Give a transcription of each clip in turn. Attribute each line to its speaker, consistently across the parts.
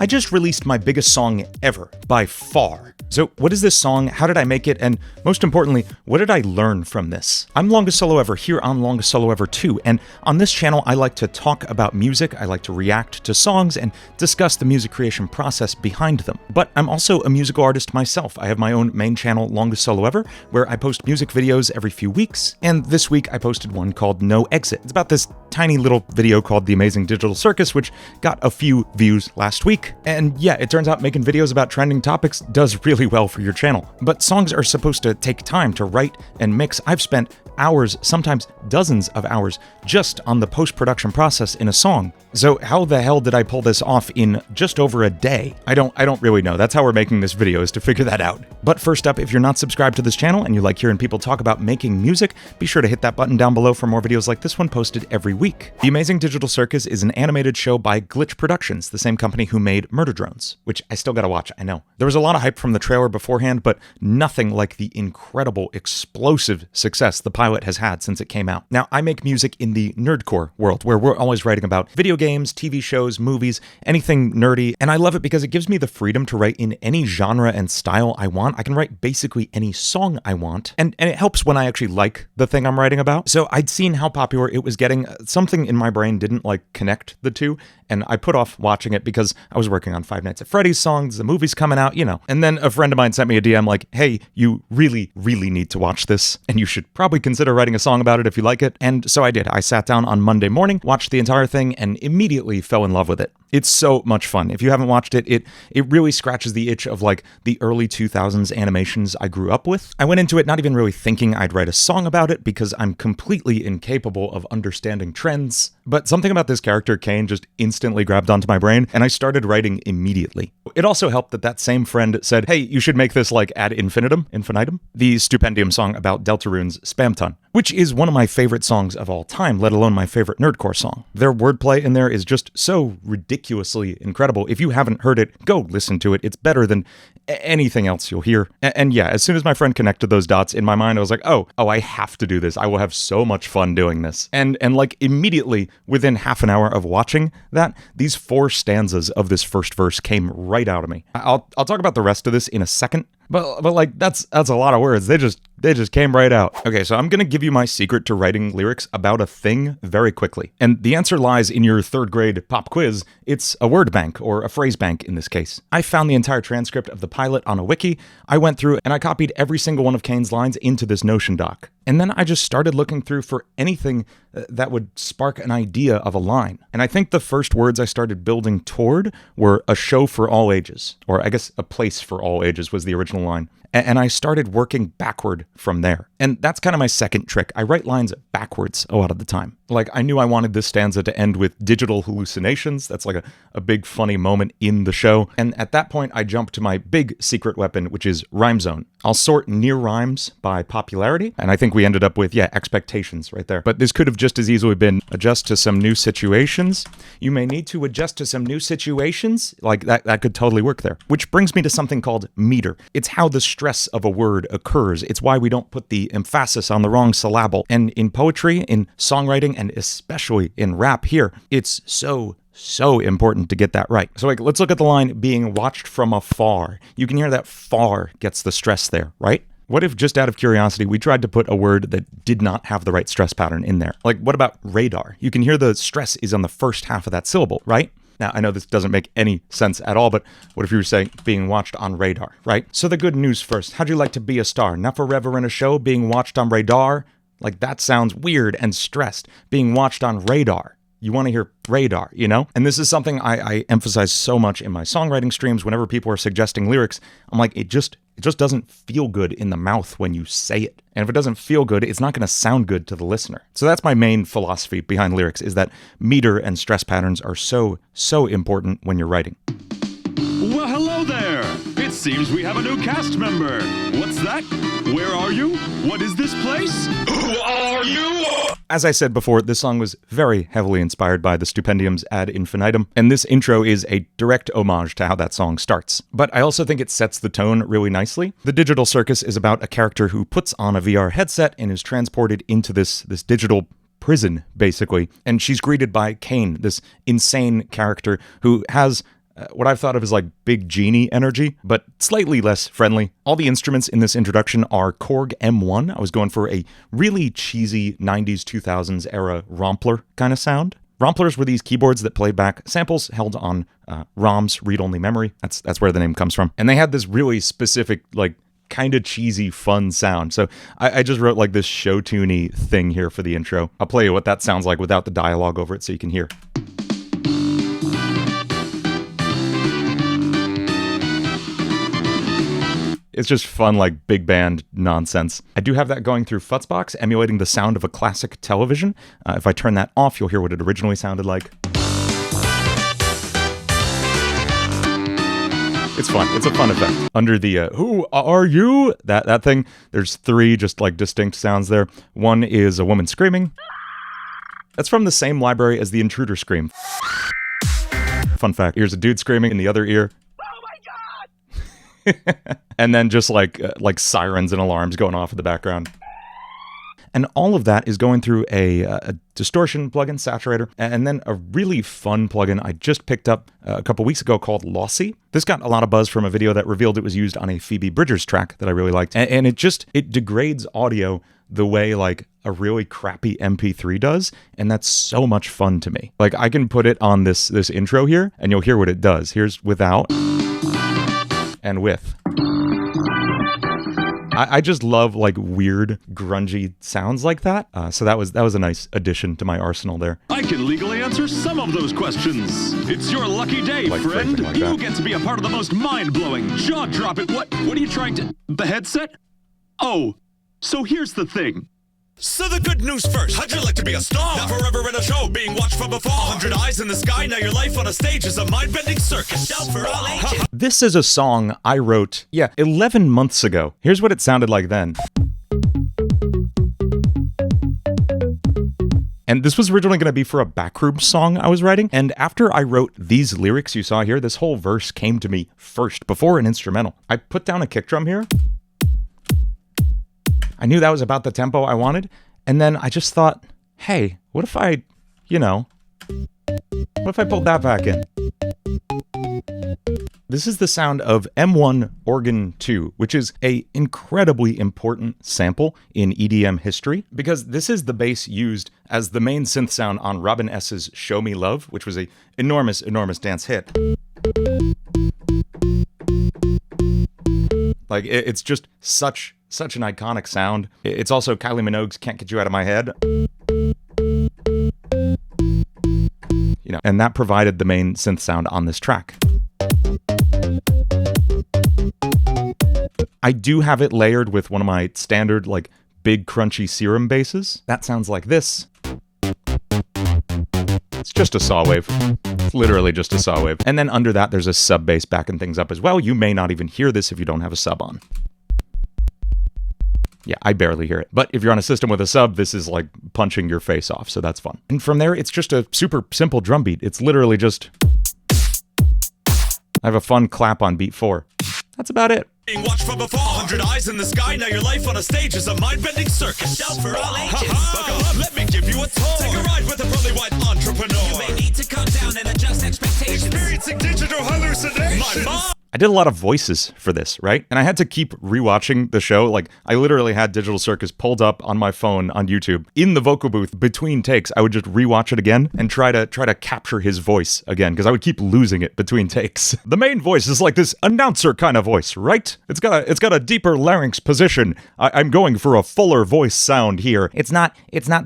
Speaker 1: I just released my biggest song ever, by far. So what is this song, how did I make it, and most importantly, what did I learn from this? I'm Longest Solo Ever here on Longest Solo Ever 2, and on this channel I like to talk about music, I like to react to songs, and discuss the music creation process behind them. But I'm also a musical artist myself. I have my own main channel, Longest Solo Ever, where I post music videos every few weeks, and this week I posted one called No Exit. It's about this tiny little video called The Amazing Digital Circus, which got a few views last week. And yeah, it turns out making videos about trending topics does really well for your channel. But songs are supposed to take time to write and mix. I've spent hours, sometimes dozens of hours, just on the post-production process in a song. So how the hell did I pull this off in just over a day? I don't really know. That's how we're making this video, is to figure that out. But first up, if you're not subscribed to this channel and you like hearing people talk about making music, be sure to hit that button down below for more videos like this one posted every week. The Amazing Digital Circus is an animated show by Glitch Productions, the same company who made Murder Drones, which I still gotta watch, I know. There was a lot of hype from the trailer beforehand, but nothing like the incredible, explosive success the pilot has had since it came out. Now, I make music in the nerdcore world, where we're always writing about video games, TV shows, movies, anything nerdy, and I love it because it gives me the freedom to write in any genre and style I want. I can write basically any song I want, and it helps when I actually like the thing I'm writing about. So I'd seen how popular it was getting. Something in my brain didn't connect the two, and I put off watching it because I was working on Five Nights at Freddy's songs, the movie's coming out, you know. And then a friend of mine sent me a DM like, hey, you really, really need to watch this, and you should probably consider writing a song about it if you like it. And so I did. I sat down on Monday morning, watched the entire thing, and immediately fell in love with it. It's so much fun. If you haven't watched it, it really scratches the itch of the early 2000s animations I grew up with. I went into it not even really thinking I'd write a song about it because I'm completely incapable of understanding trends. But something about this character, Kane, just instantly grabbed onto my brain, and I started writing immediately. It also helped that that same friend said, hey, you should make this ad infinitum, the Stupendium song about Deltarune's Spam Ton, which is one of my favorite songs of all time, let alone my favorite nerdcore song. Their wordplay in there is just so ridiculously incredible. If you haven't heard it, go listen to it. It's better than anything else you'll hear. And yeah, as soon as my friend connected those dots in my mind, I was like, oh, I have to do this. I will have so much fun doing this. And immediately, within half an hour of watching that, these 4 stanzas of this first verse came right out of me. I'll talk about the rest of this in a second. But that's a lot of words. They just came right out. Okay, so I'm gonna give you my secret to writing lyrics about a thing very quickly. And the answer lies in your 3rd grade pop quiz. It's a word bank, or a phrase bank in this case. I found the entire transcript of the pilot on a wiki. I went through and I copied every single one of Kane's lines into this Notion doc. And then I just started looking through for anything that would spark an idea of a line. And I think the first words I started building toward were a show for all ages, or I guess a place for all ages was the original line. And I started working backward from there. And that's kind of my second trick. I write lines backwards a lot of the time. I knew I wanted this stanza to end with digital hallucinations. That's a big funny moment in the show. And at that point, I jump to my big secret weapon, which is rhyme zone. I'll sort near rhymes by popularity. And I think we ended up with, expectations right there. But this could have just as easily been adjust to some new situations. You may need to adjust to some new situations. That could totally work there. Which brings me to something called meter. It's how the stress of a word occurs. It's why we don't put the emphasis on the wrong syllable. And in poetry, in songwriting, and especially in rap here, it's so important to get that right. So let's look at the line being watched from afar. You can hear that far gets the stress there, right? What if, just out of curiosity, we tried to put a word that did not have the right stress pattern in there? What about radar? You can hear the stress is on the first half of that syllable, right? Now, I know this doesn't make any sense at all, but what if you were saying being watched on radar, right? So the good news first. How'd you like to be a star? Not forever in a show, being watched on radar? That sounds weird and stressed. Being watched on radar. You want to hear radar, you know? And this is something I emphasize so much in my songwriting streams. Whenever people are suggesting lyrics, I'm like, it just doesn't feel good in the mouth when you say it. And if it doesn't feel good, it's not going to sound good to the listener. So that's my main philosophy behind lyrics, is that meter and stress patterns are so important when you're writing.
Speaker 2: Well, hello there! It seems we have a new cast member. What's that? Where are you? What is this place? Who are you?
Speaker 1: As I said before, this song was very heavily inspired by the Stupendium's Ad Infinitum, and this intro is a direct homage to how that song starts. But I also think it sets the tone really nicely. The Digital Circus is about a character who puts on a VR headset and is transported into this digital prison, basically, and she's greeted by Kane, this insane character who has what I've thought of as like Big Genie energy, but slightly less friendly. All the instruments in this introduction are Korg M1. I was going for a really cheesy 90s, 2000s era rompler kind of sound. Romplers were these keyboards that played back samples held on ROMs, read-only memory. That's where the name comes from. And they had this really specific, like, kind of cheesy, fun sound. So I just wrote like this show-tuney thing here for the intro. I'll play you what that sounds like without the dialogue over it so you can hear. It's just fun, like, big band nonsense. I do have that going through Futzbox, emulating the sound of a classic television. If I turn that off, you'll hear what it originally sounded like. It's fun. It's a fun effect. Under the, who are you? That thing, there's 3 just, like, distinct sounds there. One is a woman screaming. That's from the same library as the intruder scream. Fun fact, here's a dude screaming in the other ear. And then just like sirens and alarms going off in the background. And all of that is going through a distortion plugin, Saturator, and then a really fun plugin I just picked up a couple weeks ago called Lossy. This got a lot of buzz from a video that revealed it was used on a Phoebe Bridgers track that I really liked. And it degrades audio the way like a really crappy MP3 does, and that's so much fun to me. Like, I can put it on this intro here, and you'll hear what it does. Here's without and with. I just love like weird, grungy sounds like that. So that was a nice addition to my arsenal there.
Speaker 2: I can legally answer some of those questions. It's your lucky day,
Speaker 1: Like
Speaker 2: friend.
Speaker 1: like
Speaker 2: You
Speaker 1: that.
Speaker 2: get to be a part of the most mind-blowing, jaw-dropping... What are you trying to... The headset? Oh, so here's the thing.
Speaker 3: So the good news first, how'd you like to be a star? Now forever in a show, being watched from afar. 100 eyes in the sky, now your life on a stage is a mind-bending circus. Shout for all ages.
Speaker 1: This is a song I wrote, 11 months ago. Here's what it sounded like then. And this was originally going to be for a backroom song I was writing. And after I wrote these lyrics you saw here, this whole verse came to me first, before an instrumental. I put down a kick drum here. I knew that was about the tempo I wanted. And then I just thought, hey, what if I pulled that back in? This is the sound of M1 Organ 2, which is an incredibly important sample in EDM history, because this is the bass used as the main synth sound on Robin S.'s Show Me Love, which was a enormous dance hit. Like, it's just such an iconic sound. It's also Kylie Minogue's Can't Get You Out of My Head. You know, and that provided the main synth sound on this track. I do have it layered with one of my standard, like, big crunchy serum basses. That sounds like this. It's just a saw wave. It's literally just a saw wave. And then under that, there's a sub bass backing things up as well. You may not even hear this if you don't have a sub on. Yeah, I barely hear it. But if you're on a system with a sub, this is like punching your face off, so that's fun. And from there, it's just a super simple drum beat. It's literally just... I have a fun clap on beat 4. That's about it.
Speaker 3: Being watched from afar, 100 eyes in the sky, now your life on a stage is a mind-bending circus. Shout for all ages. Buckle up, let me give you a tour. Take a ride with a pearly white entrepreneur. You may need to calm down and adjust expectations. Experiencing digital hallucinations. My mom.
Speaker 1: I did a lot of voices for this, right? And I had to keep rewatching the show. Like, I literally had Digital Circus pulled up on my phone on YouTube. In the vocal booth, between takes, I would just rewatch it again and try to capture his voice again, because I would keep losing it between takes. The main voice is like this announcer kind of voice, right? It's got a deeper larynx position. I'm going for a fuller voice sound here. It's not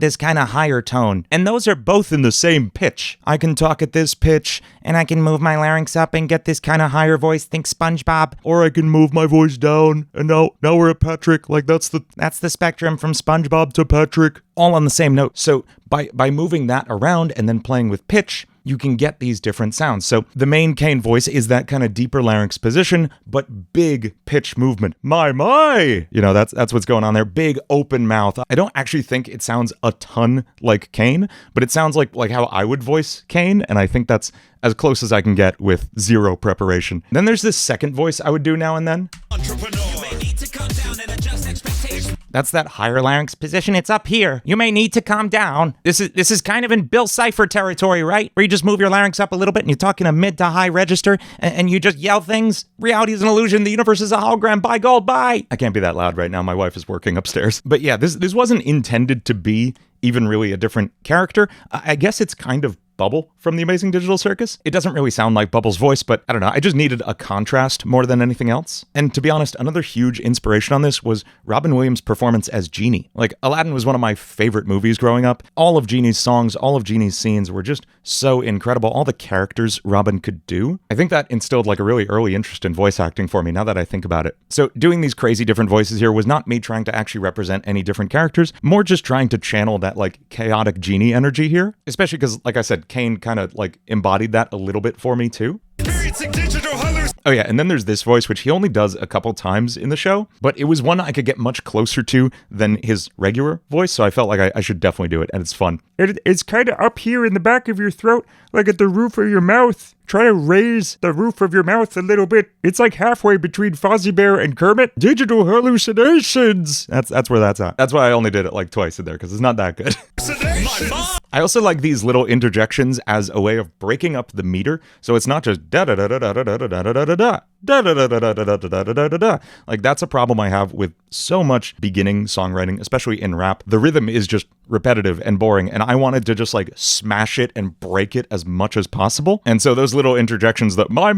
Speaker 1: this kind of higher tone. And those are both in the same pitch. I can talk at this pitch, and I can move my larynx up and get this kind of higher voice. Think SpongeBob. Or I can move my voice down, and now we're at Patrick. Like, that's the spectrum from SpongeBob to Patrick, all on the same note. So by moving that around and then playing with pitch, you can get these different sounds. So the main Kane voice is that kind of deeper larynx position, but big pitch movement. My! You know, that's what's going on there. Big open mouth. I don't actually think it sounds a ton like Kane, but it sounds like how I would voice Kane, and I think that's as close as I can get with zero preparation. Then there's this second voice I would do now and then.
Speaker 3: Entrepreneur. You may need to calm down and adjust expectations.
Speaker 1: That's that higher larynx position. It's up here. You may need to calm down. This is kind of in Bill Cipher territory, right? Where you just move your larynx up a little bit and you talk in a mid to high register and you just yell things. Reality is an illusion. The universe is a hologram. Bye, gold, bye. I can't be that loud right now. My wife is working upstairs. But yeah, this wasn't intended to be even really a different character. I guess it's kind of Bubble from the Amazing Digital Circus. It doesn't really sound like Bubble's voice, but I don't know. I just needed a contrast more than anything else. And to be honest, another huge inspiration on this was Robin Williams' performance as Genie. Like, Aladdin was one of my favorite movies growing up. All of Genie's songs, all of Genie's scenes were just so incredible. All the characters Robin could do. I think that instilled like a really early interest in voice acting for me now that I think about it. So doing these crazy different voices here was not me trying to actually represent any different characters, more just trying to channel that like chaotic Genie energy here. Especially because, like I said, Kane kind of like embodied that a little bit for me too. Oh yeah, and then there's this voice, which he only does a couple times in the show, but it was one I could get much closer to than his regular voice, so I felt like I should definitely do it, and it's fun. It's kind of up here in the back of your throat, like at the roof of your mouth. Try to raise the roof of your mouth a little bit. It's like halfway between Fozzie Bear and Kermit. Digital hallucinations! That's where that's at. That's why I only did it like twice in there, because it's not that good. I also like these little interjections as a way of breaking up the meter, so it's not just da-da-da-da-da-da-da-da-da-da-da. Da-da-da-da-da-da-da-da-da-da-da. Like, that's a problem I have with so much beginning songwriting, especially in rap. The rhythm is just repetitive and boring, and I wanted to just like smash it and break it as much as possible. And so those little interjections that my,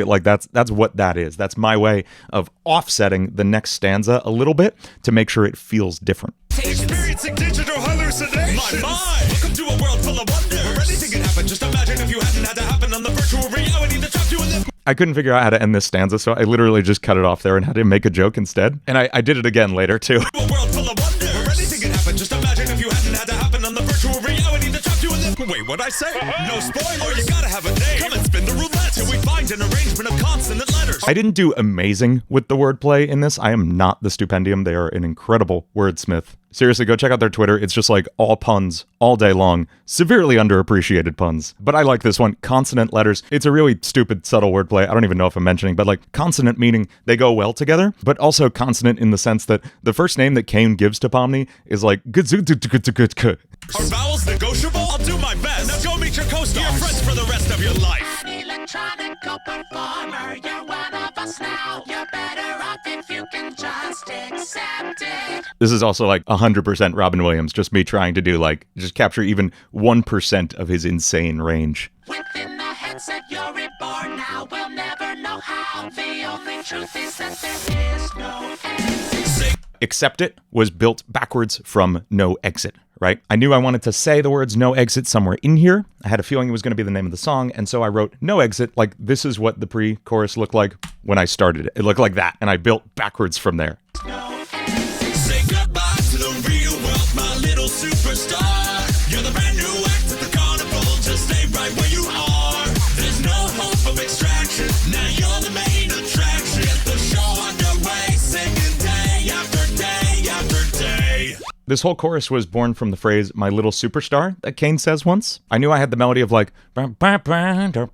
Speaker 1: like that's what that is. That's my way of offsetting the next stanza a little bit to make sure it feels different.
Speaker 3: Experiencing digital hallucinations. Welcome to a world full of wonders. Where anything can happen. Just imagine if you hadn't had to happen on the virtual reality that trapped you in the...
Speaker 1: I couldn't figure out how to end this stanza, so I literally just cut it off there and had to make a joke instead. And I did it again later, too.
Speaker 3: A world full of wonders. Where anything can happen. Just imagine if you hadn't had to happen on the virtual reality that trapped you in the... Wait, what'd I say? No spoiler. You gotta have a name. Come and spin the roulette till we find an arrangement of consonant letters.
Speaker 1: I didn't do amazing with the wordplay in this. I am not the Stupendium. They are an incredible wordsmith. Seriously, go check out their Twitter. It's just like all puns all day long. Severely underappreciated puns. But I like this one. Consonant letters. It's a really stupid, subtle wordplay. I don't even know if I'm mentioning, but like consonant meaning they go well together, but also consonant in the sense that the first name that Kane gives to Pomni is like
Speaker 3: Are vowels negotiable? I'll do my best. Now go meet your co-stars. Your friends for the rest of your life.
Speaker 4: Electronical performer, you're one of us now. You're better off if you can just accept it.
Speaker 1: This is also like 100% Robin Williams, just me trying to do like, just capture even 1% of his insane range.
Speaker 4: Within the headset, you're reborn now. We'll never know how. The only truth is that there is no exit.
Speaker 1: Accept It was built backwards from No Exit, right? I knew I wanted to say the words No Exit somewhere in here. I had a feeling it was going to be the name of the song, and so I wrote No Exit, like this is what the pre-chorus looked like when I started it. It looked like that, and I built backwards from there.
Speaker 3: Say goodbye to the real world, my little superstar. You're the brand new act at the carnival. Just stay right where you are. There's no hope of extraction. Now you're the main attraction. Get the show underway, singing day after day after day.
Speaker 1: This whole chorus was born from the phrase, my little superstar, that Kane says once. I knew I had the melody of like, my little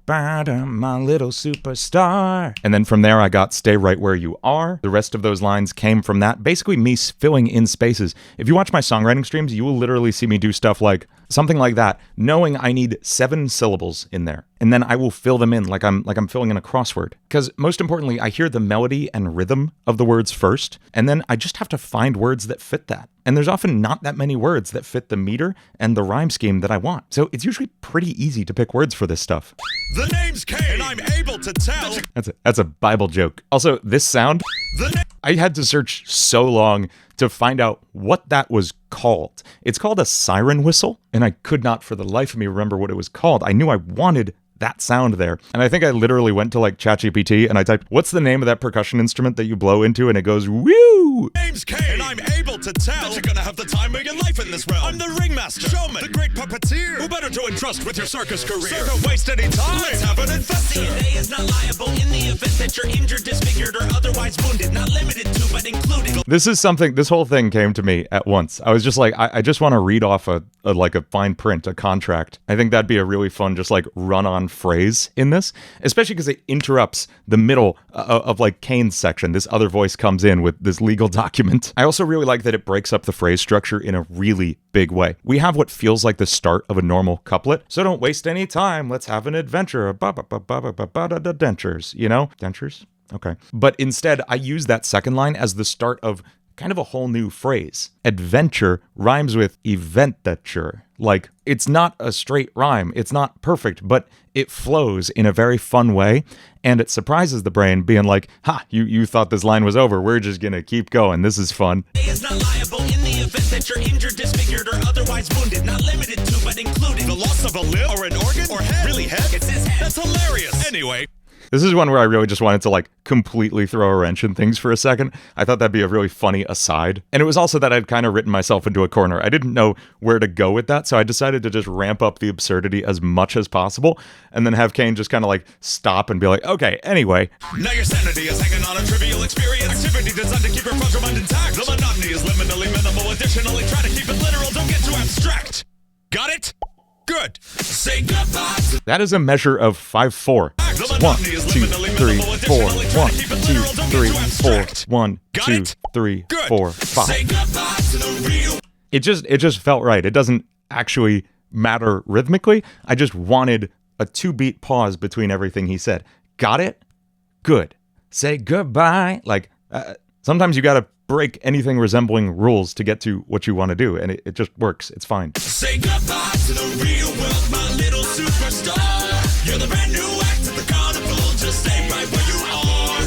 Speaker 1: superstar. And then from there I got stay right where you are. The rest of those lines came from that. Basically me filling in spaces. If you watch my songwriting streams, you will literally see me do stuff like something like that, knowing I need 7 syllables in there. And then I will fill them in like I'm filling in a crossword. Because most importantly, I hear the melody and rhythm of the words first, and then I just have to find words that fit that. And there's often not that many words that fit the meter and the rhyme scheme that I want. So it's usually pretty easy to pick words for this stuff.
Speaker 3: The name's Kane, and I'm able to tell.
Speaker 1: That's a Bible joke. Also, this sound, I had to search so long to find out what that was called. It's called a siren whistle, and I could not for the life of me remember what it was called. I knew I wanted that sound there. And I think I literally went to like ChatGPT and I typed, what's the name of that percussion instrument that you blow into and it goes woo?
Speaker 3: Name's Kane, and I'm able to tell that you're gonna have the time of your life in this realm. I'm the ringmaster, showman, the great puppeteer. Who better to entrust with your circus career? So don't waste any time. Let's have an investor. DNA is not liable in the event that you're injured, disfigured, or otherwise otherwise wounded. Not limited to, but including.
Speaker 1: This whole thing came to me at once. I was just like, I just want to read off a fine print, a contract. I think that'd be a really fun, just like run-on phrase in this, especially because it interrupts the middle of like Kane's section. This other voice comes in with this legal document. I also really like that it breaks up the phrase structure in a really big way. We have what feels like the start of a normal couplet. So don't waste any time. Let's have an adventure. Dentures, you know? Dentures? Okay. But instead, I use that second line as the start of kind of a whole new phrase. Adventure rhymes with eventature. Like, it's not a straight rhyme. It's not perfect, but it flows in a very fun way, and it surprises the brain, being like, ha, you thought this line was over. We're just gonna keep going. This is fun.
Speaker 3: Is not liable in the event that you're injured, disfigured, or otherwise wounded. Not limited to, but including the loss of a limb or an organ or head. Really head? It's his head. That's hilarious. Anyway.
Speaker 1: This is one where I really just wanted to like completely throw a wrench in things for a second. I thought that'd be a really funny aside. And it was also that I'd kind of written myself into a corner. I didn't know where to go with that, so I decided to just ramp up the absurdity as much as possible and then have Kane just kind of like stop and be like, okay, anyway.
Speaker 3: Now your sanity is hanging on a trivial experience. Activity designed to keep your frontal mind intact. The monotony is liminally minimal. Additionally, try to keep it literal. Don't get too abstract. Got it? Good. Say goodbye to
Speaker 1: that is a measure of 5/4. 1, 2, 3, 4. 1, 2, 3, 4. 1, 2, 3, 4, 5.
Speaker 3: say goodbye to the real.
Speaker 1: It just felt right. It doesn't actually matter rhythmically. I just wanted a 2-beat pause between everything he said. Got it? Good. Say goodbye. Like, sometimes you gotta break anything resembling rules to get to what you want to do, and it just works. It's fine.
Speaker 3: Say goodbye to the real world, my little superstar. You're the brand new act at the carnival. Just stay right where you are.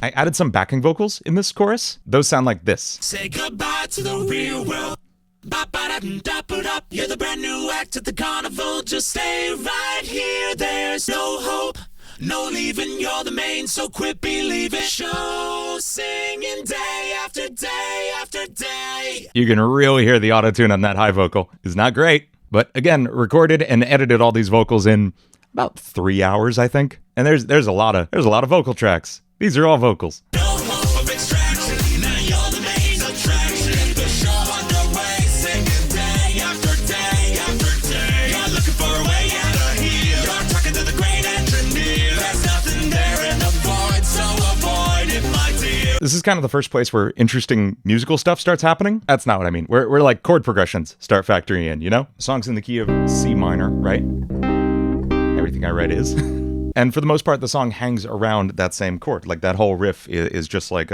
Speaker 1: I added some backing vocals in this chorus. Those sound like this.
Speaker 3: Say goodbye to the real world. Ba-ba-da-dum-da-ba-da. You're the brand new act at the carnival. Just stay right here. There's no hope, no leaving. You're the main, so quit believing. Show singing day after day after day.
Speaker 1: You can really hear the auto-tune on that high vocal. It's not great, but again, recorded and edited all these vocals in about 3 hours, I think. And there's a lot of vocal tracks. These are all vocals.
Speaker 3: No hope of extraction. Now you're the main attraction. The show underway, singing day after day after day. You're looking for a way out of here. You're talking to the great engineer. There's nothing there in the void, so avoid it, my dear.
Speaker 1: This is kind of the first place where interesting musical stuff starts happening. That's not what I mean. Where like chord progressions start factoring in, you know? The song's in the key of C minor, right? Everything I write is. And for the most part, the song hangs around that same chord. Like that whole riff is just like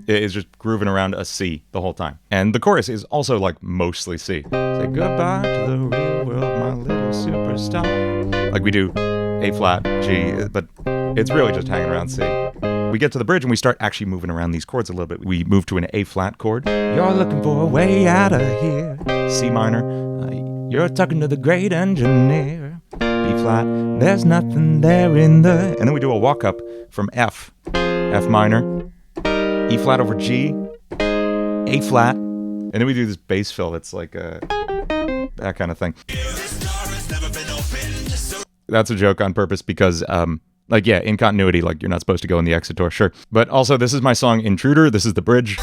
Speaker 1: is just grooving around a C the whole time. And the chorus is also like mostly C. Say goodbye to the real world, my little superstar. Like we do A flat, G, but it's really just hanging around C. We get to the bridge and we start actually moving around these chords a little bit. We move to an A flat chord. You're looking for a way out of here. C minor. You're talking to the great engineer. B flat. There's nothing there in the... And then we do a walk up from F. F minor. E flat over G. A flat. And then we do this bass fill that's like that kind of thing. That's a joke on purpose because... like, yeah, in continuity, like, you're not supposed to go in the exit door, sure. But also, this is my song, Intruder. This is the bridge.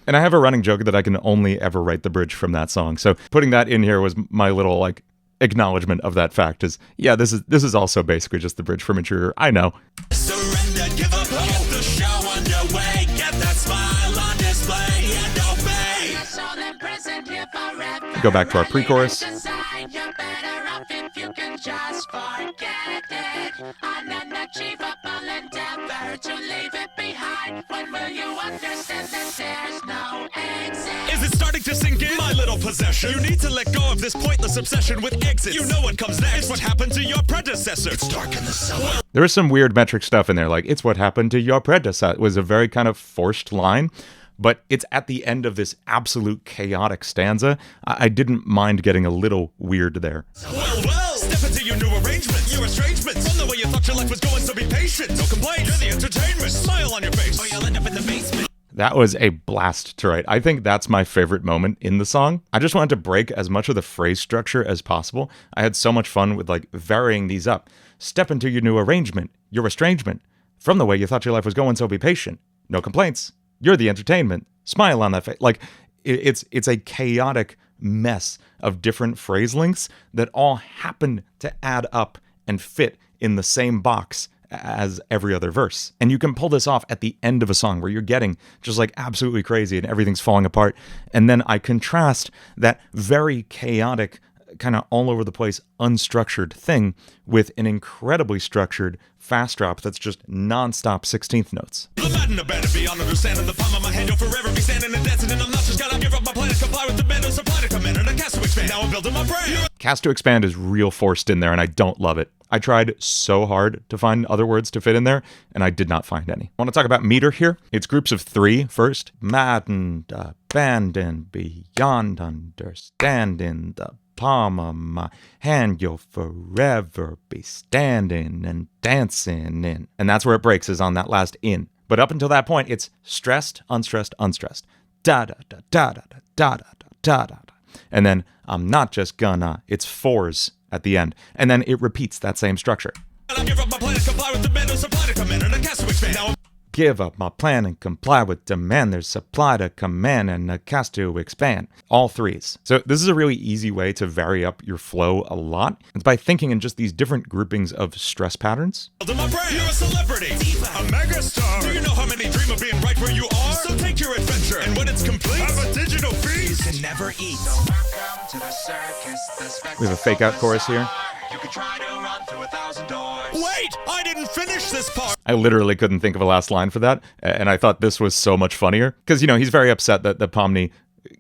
Speaker 1: And I have a running joke that I can only ever write the bridge from that song. So putting that in here was my little, like, acknowledgement of that fact is, yeah, this is also basically just the bridge from Intruder. I know.
Speaker 3: Surrender, give up, get the show underway. Get that smile on display and obey.
Speaker 4: So then present here forever.
Speaker 1: Go back to our pre-chorus.
Speaker 4: You're better off if you can just forget it. On an achievable endeavor to leave it behind. When will you understand that there's no exit?
Speaker 3: Is it starting to sink in? My little possession. You need to let go of this pointless obsession with exits. You know what comes next. It's what happened to your predecessor. It's dark in the cellar.
Speaker 1: There was some weird metric stuff in there, like, it's what happened to your predecessor. It was a very kind of forced line. But it's at the end of this absolute chaotic stanza. I didn't mind getting a little weird there.
Speaker 3: Well, step into your new arrangement. Your estrangement from the way you thought your life was going, so be patient. No complaints. You're the entertainment. Smile on your face, or you'll end up in the basement.
Speaker 1: That was a blast to write. I think that's my favorite moment in the song. I just wanted to break as much of the phrase structure as possible. I had so much fun with like varying these up. Step into your new arrangement, your estrangement. From the way you thought your life was going, so be patient. No complaints. You're the entertainment. Smile on that face. Like, it's a chaotic mess of different phrase lengths that all happen to add up and fit in the same box as every other verse. And you can pull this off at the end of a song where you're getting just like absolutely crazy and everything's falling apart. And then I contrast that very chaotic, kind of all over the place, unstructured thing with an incredibly structured fast drop that's just non-stop 16th notes. Cast to expand is real forced in there, and I don't love it. I tried so hard to find other words to fit in there, and I did not find any. I want to talk about meter here. It's groups of 3 first. Maddened, abandoned, beyond understanding, the palm of my hand, you'll forever be standing and dancing in. And that's where it breaks, is on that last in. But up until that point, it's stressed, unstressed, unstressed. Da da da da da da da da da da. And then I'm not just gonna, it's 4s at the end. And then it repeats that same structure. Give up my plan and comply with demand, there's supply to come in and a cast to expand. Give up my plan and comply with demand, there's supply to command and a cast to expand. All 3s. So this is a really easy way to vary up your flow a lot. It's by thinking in just these different groupings of stress patterns.
Speaker 3: You're a celebrity, a megastar. Do you know how many dream of being right where you are? So take your adventure, and when it's complete, have a digital feast. You can never eat.
Speaker 1: We have a fake out chorus here.
Speaker 3: You could try to run through 1,000 doors. Wait, I didn't finish this part.
Speaker 1: I literally couldn't think of a last line for that, and I thought this was so much funnier. Because, you know, he's very upset that Pomni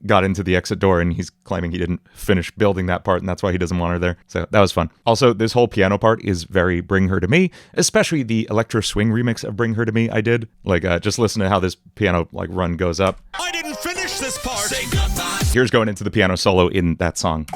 Speaker 1: got into the exit door, and he's claiming he didn't finish building that part, and that's why he doesn't want her there. So that was fun. Also, this whole piano part is very Bring Her to Me, especially the electro swing remix of Bring Her to Me I did. Like, just listen to how this piano like run goes up.
Speaker 3: I didn't finish this part. Say goodbye.
Speaker 1: Here's going into the piano solo in that song.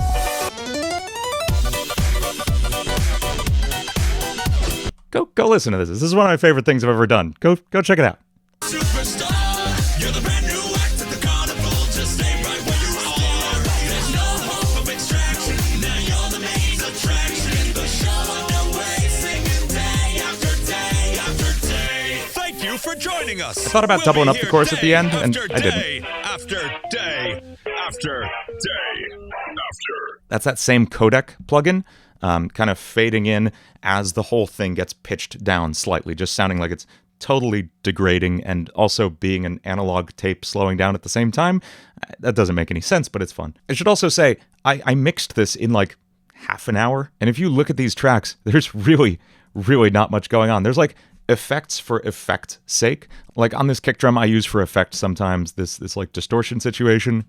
Speaker 1: Go listen to this. This is one of my favorite things I've ever done. Go check it out.
Speaker 3: Superstar, you're the brand new act at the carnival. Just stay right where you are. There's no hope of extraction. Now you're the main attraction. The show underway, singing day after day after day. Thank you for joining us.
Speaker 1: I thought about doubling up the chorus at the end, and I didn't.
Speaker 3: After day after day after.
Speaker 1: That's that same codec plugin. Kind of fading in as the whole thing gets pitched down slightly, just sounding like it's totally degrading and also being an analog tape slowing down at the same time. That doesn't make any sense, but it's fun. I should also say, I mixed this in like half an hour, and if you look at these tracks, there's really not much going on. There's like effects for effect's sake. Like on this kick drum I use for effect sometimes, this like distortion situation.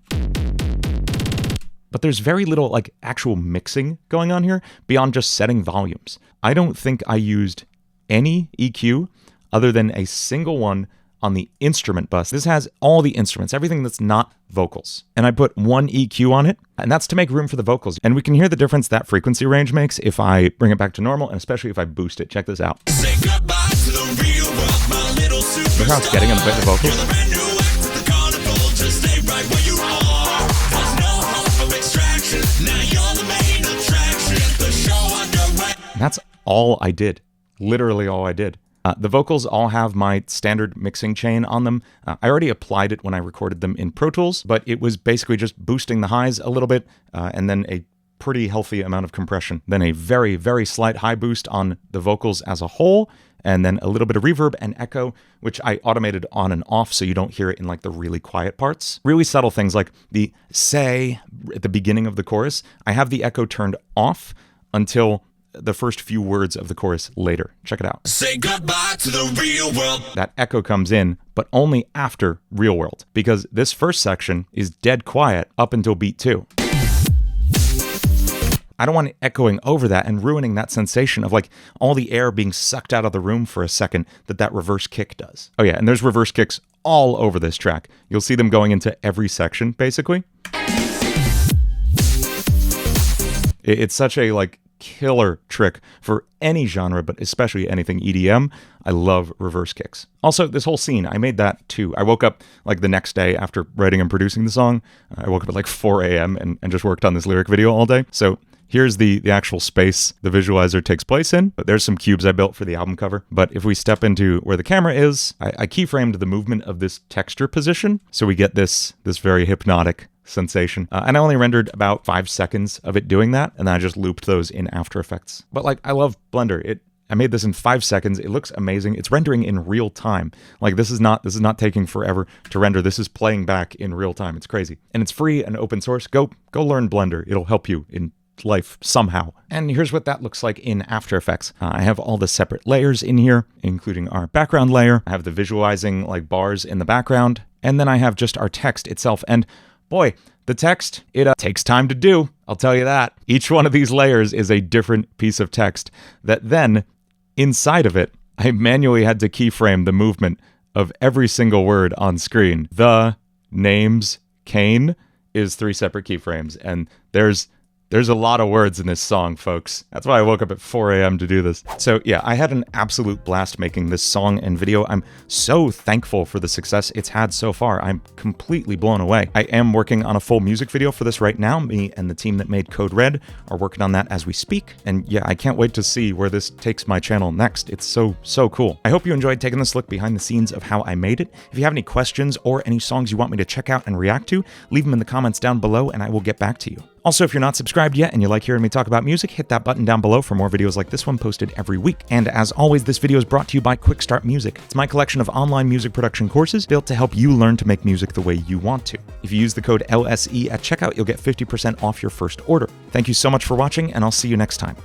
Speaker 1: But there's very little like actual mixing going on here beyond just setting volumes. I don't think I used any EQ other than a single one on the instrument bus. This has all the instruments, everything that's not vocals. And I put one EQ on it, and that's to make room for the vocals. And we can hear the difference that frequency range makes if I bring it back to normal, and especially if I boost it. Check this out.
Speaker 3: Say goodbye to the real world, my little superstar.
Speaker 1: Look how it's getting on the vocals.
Speaker 3: You're the brand new act at the carnival. Just stay right where you are. Now you're the main attraction, the show underway.
Speaker 1: And that's all I did. Literally all I did. The vocals all have my standard mixing chain on them. I already applied it when I recorded them in Pro Tools, but it was basically just boosting the highs a little bit, and then a pretty healthy amount of compression. Then a very, very slight high boost on the vocals as a whole, and then a little bit of reverb and echo, which I automated on and off so you don't hear it in like the really quiet parts. Really subtle things like the say at the beginning of the chorus. I have the echo turned off until the first few words of the chorus later. Check it out.
Speaker 3: Say goodbye to the real world.
Speaker 1: That echo comes in, but only after real world, because this first section is dead quiet up until beat 2. I don't want it echoing over that and ruining that sensation of like all the air being sucked out of the room for a second that reverse kick does. Oh yeah, and there's reverse kicks all over this track. You'll see them going into every section, basically. It's such a like killer trick for any genre, but especially anything EDM. I love reverse kicks. Also, this whole scene, I made that too. I woke up like the next day after writing and producing the song. I woke up at like 4 a.m. and just worked on this lyric video all day. So here's the actual space the visualizer takes place in. But there's some cubes I built for the album cover. But if we step into where the camera is, I keyframed the movement of this texture position. So we get this very hypnotic sensation. And I only rendered about 5 seconds of it doing that. And then I just looped those in After Effects. But like, I love Blender. I made this in 5 seconds. It looks amazing. It's rendering in real time. Like this is not taking forever to render. This is playing back in real time. It's crazy. And it's free and open source. Go learn Blender. It'll help you in life somehow. And here's what that looks like in After Effects. I have all the separate layers in here, including our background layer. I have the visualizing like bars in the background. And then I have just our text itself. And boy, the text, it takes time to do. I'll tell you that. Each one of these layers is a different piece of text that then inside of it, I manually had to keyframe the movement of every single word on screen. The names Kane is 3 separate keyframes, and there's a lot of words in this song, folks. That's why I woke up at 4 a.m. to do this. So yeah, I had an absolute blast making this song and video. I'm so thankful for the success it's had so far. I'm completely blown away. I am working on a full music video for this right now. Me and the team that made Code Red are working on that as we speak. And yeah, I can't wait to see where this takes my channel next. It's so cool. I hope you enjoyed taking this look behind the scenes of how I made it. If you have any questions or any songs you want me to check out and react to, leave them in the comments down below and I will get back to you. Also, if you're not subscribed yet and you like hearing me talk about music, hit that button down below for more videos like this one posted every week. And as always, this video is brought to you by Quick Start Music. It's my collection of online music production courses built to help you learn to make music the way you want to. If you use the code LSE at checkout, you'll get 50% off your first order. Thank you so much for watching, and I'll see you next time.